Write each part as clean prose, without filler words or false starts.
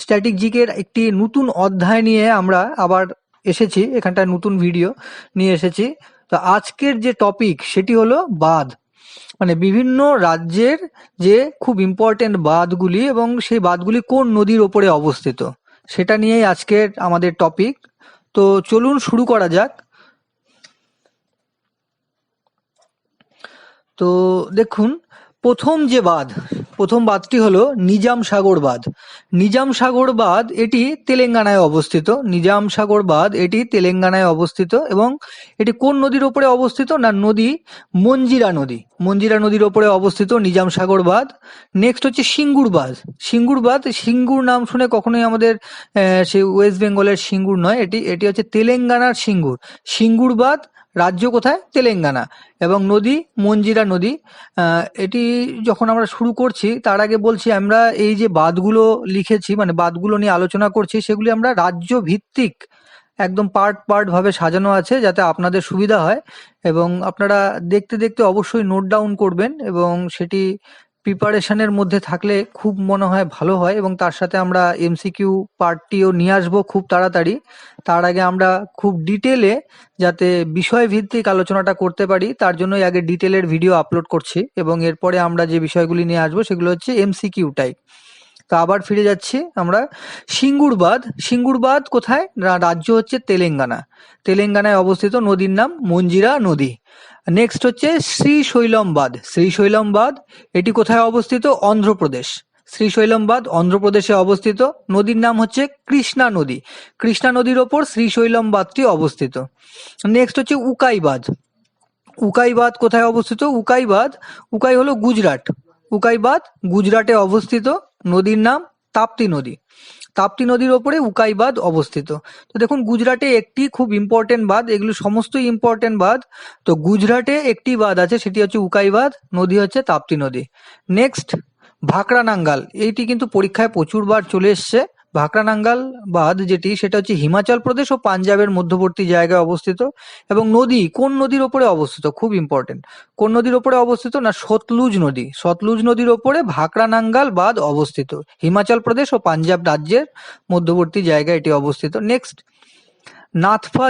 Static জিকের একটি নতুন অধ্যায় নিয়ে আমরা আবার এসেছি, এখানটায় নতুন ভিডিও নিয়ে এসেছি। তো আজকের যে টপিক সেটি হলো বাঁধ, মানে বিভিন্ন রাজ্যের যে খুব ইম্পর্টেন্ট বাঁধগুলি এবং সেই বাঁধগুলি কোন নদীর ওপরে অবস্থিত সেটা নিয়েই আজকের আমাদের টপিক। তো চলুন শুরু করা যাক। তো দেখুন, প্রথম বাঁধটি হলো নিজাম সাগর বাঁধ। নিজাম সাগর বাঁধ এটি তেলেঙ্গানায় অবস্থিত। নিজাম সাগর বাঁধ এটি তেলেঙ্গানায় অবস্থিত এবং এটি কোন নদীর ওপরে অবস্থিত না মঞ্জিরা নদীর ওপরে অবস্থিত নিজাম সাগর বাঁধ। নেক্সট হচ্ছে সিঙ্গুর বাঁধ। সিঙ্গুর নাম শুনে কখনোই আমাদের সেই ওয়েস্ট বেঙ্গলের সিঙ্গুর নয়, এটি হচ্ছে তেলেঙ্গানার সিঙ্গুর বাঁধ। রাজ্য কোথায়? তেলেঙ্গানা। এবং নদী মঞ্জিরা নদী। এটি যখন আমরা শুরু করছি তার আগে বলছি, আমরা এই যে বাঁধগুলো লিখেছি, মানে বাঁধগুলো নিয়ে আলোচনা করছি, সেগুলি আমরা রাজ্য ভিত্তিক একদম পার্ট ভাবে সাজানো আছে যাতে আপনাদের সুবিধা হয়। এবং আপনারা দেখতে দেখতে অবশ্যই নোট ডাউন করবেন এবং সেটি প্রিপারেশনের মধ্যে থাকলে খুব মনে হয় ভালো হয়। এবং তার সাথে আমরা এমসিকিউ পার্টটিও নিয়ে আসবো খুব তাড়াতাড়ি। তার আগে আমরা খুব ডিটেলে যাতে বিষয় ভিত্তিক আলোচনাটা করতে পারি তার জন্যই আগে ডিটেলের ভিডিও আপলোড করছি, এবং এরপরে আমরা যে বিষয়গুলি নিয়ে আসবো সেগুলো হচ্ছে এমসিকিউ টাইপ। তো আবার ফিরে যাচ্ছি আমরা। সিঙ্গুর বাঁধ কোথায়? রাজ্য হচ্ছে তেলেঙ্গানায় অবস্থিত। নদীর নাম মঞ্জিরা নদী। নেক্সট হচ্ছে শ্রীশৈলম বাঁধ এটি কোথায় অবস্থিত? অন্ধ্রপ্রদেশ। শ্রীশৈলম বাঁধ অন্ধ্রপ্রদেশে অবস্থিত। নদীর নাম হচ্ছে কৃষ্ণা নদীর ওপর শ্রীশৈলম বাঁধটি অবস্থিত। নেক্সট হচ্ছে উকাই বাঁধ কোথায় অবস্থিত? উকাই হলো গুজরাট। উকাই বাঁধ গুজরাটে অবস্থিত। নদীর নাম তাপ্তি নদীর ওপরে উকাই বাঁধ অবস্থিত। তো দেখুন, গুজরাটে একটি খুব ইম্পর্টেন্ট বাঁধ, এগুলো সমস্তই ইম্পর্টেন্ট বাঁধ। তো গুজরাটে একটি বাঁধ আছে, সেটি হচ্ছে উকাই বাঁধ। নদী হচ্ছে তাপ্তি নদী। নেক্সট ভাকরানাঙ্গাল, এইটি কিন্তু পরীক্ষায় প্রচুরবার চলে এসছে। ভাকরানাঙ্গাল বাঁধ যেটি, সেটা হচ্ছে হিমাচল প্রদেশ ও পাঞ্জাবের মধ্যবর্তী জায়গায় অবস্থিত। এবং কোন নদীর ওপরে অবস্থিত? খুব ইম্পর্টেন্ট। কোন নদীর ওপরে অবস্থিত না সতলুজ নদীর ওপরে ভাকরানাঙ্গাল বাঁধ অবস্থিত। হিমাচল প্রদেশ ও পাঞ্জাব রাজ্যের মধ্যবর্তী জায়গায় এটি অবস্থিত। নেক্সট নাথপা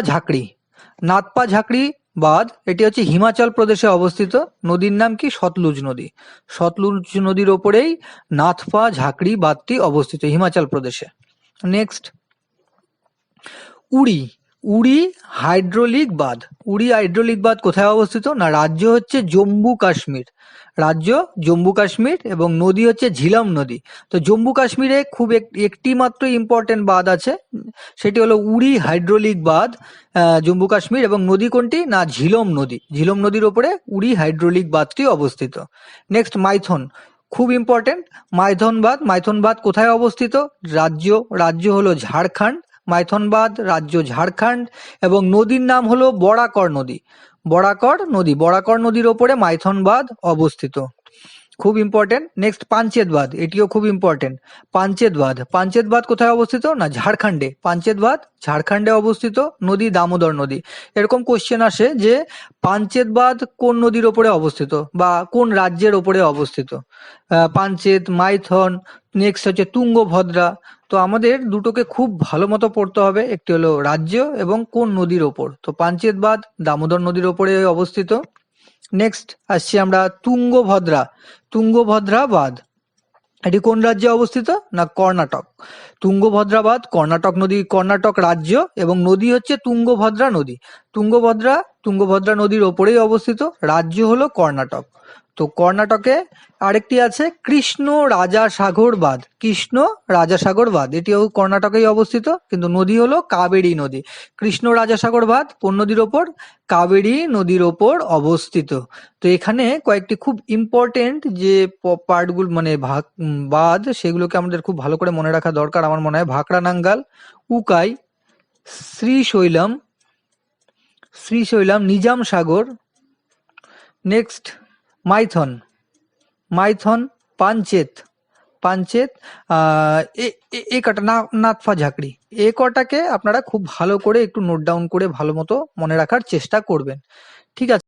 ঝাঁকড়ি বাঁধ, এটি হচ্ছে হিমাচল প্রদেশে অবস্থিত। নদীর নাম কি? সতলুজ নদীর ওপরেই নাথপা ঝাঁকড়ি বাঁধটি অবস্থিত হিমাচল প্রদেশে। নেক্সট উড়ি হাইড্রোলিক বাঁধ কোথায় অবস্থিত না রাজ্য হচ্ছে জম্মু কাশ্মীর এবং নদী হচ্ছে ঝিলম নদী। তো জম্মু কাশ্মীরে খুব একটি মাত্র ইম্পর্টেন্ট বাঁধ আছে, সেটি হলো উড়ি হাইড্রোলিক বাঁধ জম্মু কাশ্মীর। এবং নদী কোনটি না ঝিলম নদীর ওপরে উড়ি হাইড্রোলিক বাঁধটি অবস্থিত। নেক্সট মাইথন, খুব ইম্পর্টেন্ট। মাইথন বাঁধ কোথায় অবস্থিত? রাজ্য হলো ঝাড়খণ্ড। মাইথন বাঁধ রাজ্য ঝাড়খণ্ড এবং নদীর নাম হলো বরাকর নদীর ওপরে মাইথন বাঁধ অবস্থিত। খুব ইম্পর্টেন্ট। নেক্সট পাঞ্চেত বাঁধ, এটিও খুব ইম্পর্টেন্ট। পাঞ্চেত বাঁধ কোথায় অবস্থিত না ঝাড়খণ্ডে। পাঞ্চেত বাঁধ ঝাড়খণ্ডে অবস্থিত। নদী দামোদর নদী। এরকম কোশ্চেন আসে যে পাঞ্চেত বাঁধ কোন নদীর ওপরে অবস্থিত বা কোন রাজ্যের ওপরে অবস্থিত? পাঞ্চেত, মাইথন। নেক্সট হচ্ছে তুঙ্গভদ্রা। তো আমাদের দুটোকে খুব ভালো মতো পড়তে হবে, একটি হলো রাজ্য এবং কোন নদীর ওপর। তো পাঞ্চেত বাঁধ দামোদর নদীর ওপরে অবস্থিত। নেক্সট আসছি আমরা তুঙ্গভদ্রা বাঁধ, এটি কোন রাজ্যে অবস্থিত না কর্ণাটক। তুঙ্গভদ্রা বাঁধ কর্ণাটক রাজ্য এবং নদী হচ্ছে তুঙ্গভদ্রা নদীর ওপরেই অবস্থিত। রাজ্য হলো কর্ণাটক। তো কর্ণাটকে আরেকটি আছে কৃষ্ণ রাজাসাগর বাঁধ, এটিও কর্ণাটকেই অবস্থিত, কিন্তু নদী হলো কাবেরী নদী। কৃষ্ণ রাজাসাগর বাঁধ কোন নদীর ওপর? কাবেরী নদীর ওপর অবস্থিত। তো এখানে কয়েকটি খুব ইম্পর্টেন্ট যে পার্টগুলো মানে বাঁধ, সেগুলোকে আমাদের খুব ভালো করে মনে রাখা দরকার আমার মনে হয়। ভাকরানাঙ্গাল, উকাই, শ্রীশৈলম, নিজাম সাগর, নেক্সট মাইথন, পাঞ্চেত, এ কটা নাথপা ঝাঁকড়ি, এ কটাকে আপনারা খুব ভালো করে একটু নোট ডাউন করে ভালো মতো মনে রাখার চেষ্টা করবেন। ঠিক আছে।